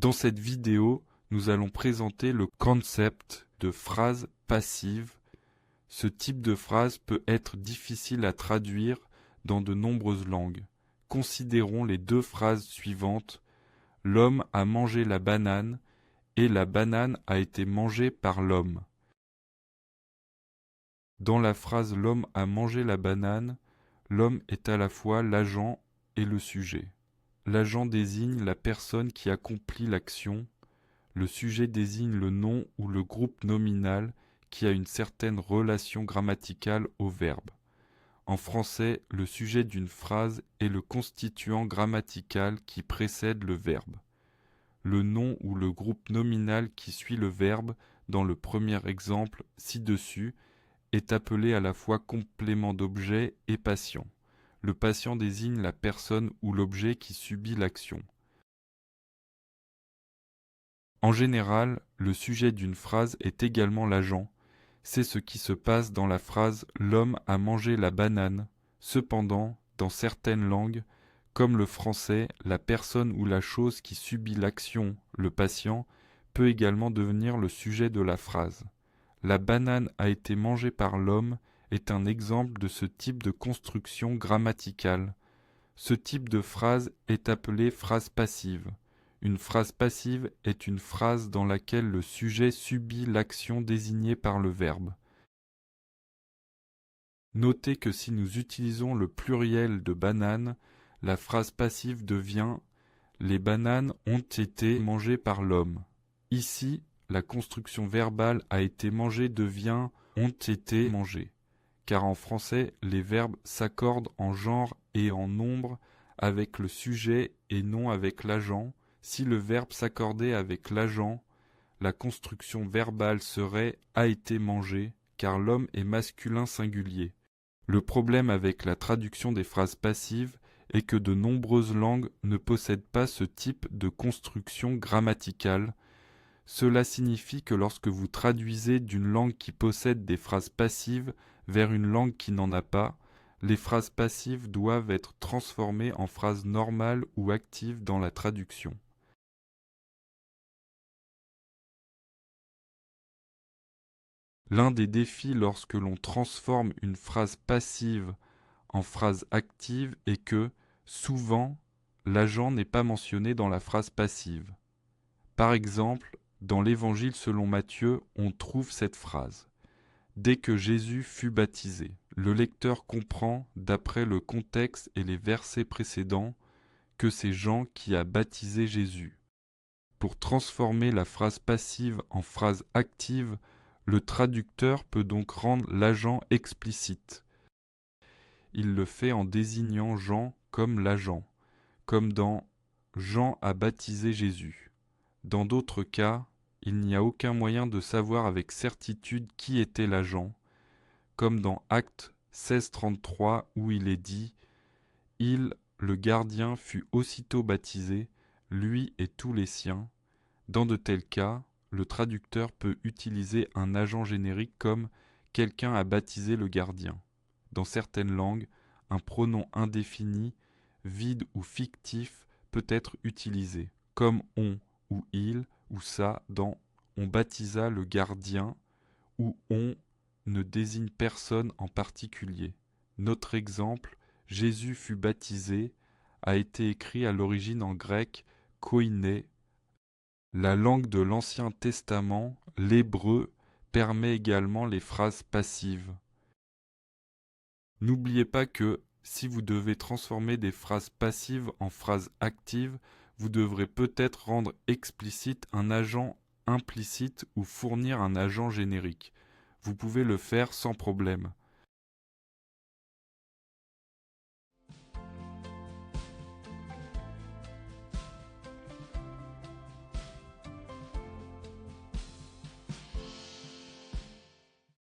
Dans cette vidéo, nous allons présenter le concept de phrase passive. Ce type de phrase peut être difficile à traduire dans de nombreuses langues. Considérons les deux phrases suivantes. L'homme a mangé la banane et la banane a été mangée par l'homme. Dans la phrase l'homme a mangé la banane, l'homme est à la fois l'agent et le sujet. L'agent désigne la personne qui accomplit l'action. Le sujet désigne le nom ou le groupe nominal qui a une certaine relation grammaticale au verbe. En français, le sujet d'une phrase est le constituant grammatical qui précède le verbe. Le nom ou le groupe nominal qui suit le verbe, dans le premier exemple ci-dessus, est appelé à la fois complément d'objet et patient. Le patient désigne la personne ou l'objet qui subit l'action. En général, le sujet d'une phrase est également l'agent. C'est ce qui se passe dans la phrase « L'homme a mangé la banane ». Cependant, dans certaines langues, comme le français, la personne ou la chose qui subit l'action, le patient, peut également devenir le sujet de la phrase. La banane a été mangée par l'homme est un exemple de ce type de construction grammaticale. Ce type de phrase est appelé phrase passive. Une phrase passive est une phrase dans laquelle le sujet subit l'action désignée par le verbe. Notez que si nous utilisons le pluriel de bananes, la phrase passive devient « Les bananes ont été mangées par l'homme ». Ici, la construction verbale a été mangée devient ont été mangées, car en français, les verbes s'accordent en genre et en nombre avec le sujet et non avec l'agent. Si le verbe s'accordait avec l'agent, la construction verbale serait a été mangé, car l'homme est masculin singulier. Le problème avec la traduction des phrases passives est que de nombreuses langues ne possèdent pas ce type de construction grammaticale. Cela signifie que lorsque vous traduisez d'une langue qui possède des phrases passives vers une langue qui n'en a pas, les phrases passives doivent être transformées en phrases normales ou actives dans la traduction. L'un des défis lorsque l'on transforme une phrase passive en phrase active est que, souvent, l'agent n'est pas mentionné dans la phrase passive. Par exemple, dans l'Évangile selon Matthieu, on trouve cette phrase. Dès que Jésus fut baptisé, le lecteur comprend, d'après le contexte et les versets précédents, que c'est Jean qui a baptisé Jésus. Pour transformer la phrase passive en phrase active, le traducteur peut donc rendre l'agent explicite. Il le fait en désignant Jean comme l'agent, comme dans « Jean a baptisé Jésus ». Dans d'autres cas, il n'y a aucun moyen de savoir avec certitude qui était l'agent, comme dans Actes 16:33 où il est dit « Il, le gardien, fut aussitôt baptisé, lui et tous les siens ». Dans de tels cas, le traducteur peut utiliser un agent générique comme « quelqu'un a baptisé le gardien ». Dans certaines langues, un pronom indéfini, vide ou fictif peut être utilisé, comme on ou il ou ça dans « on baptisa le gardien » où « on » ne désigne personne en particulier. Notre exemple « Jésus fut baptisé » a été écrit à l'origine en grec « koiné ». La langue de l'Ancien Testament, l'hébreu, permet également les phrases passives. N'oubliez pas que, si vous devez transformer des phrases passives en phrases actives, vous devrez peut-être rendre explicite un agent implicite ou fournir un agent générique. Vous pouvez le faire sans problème.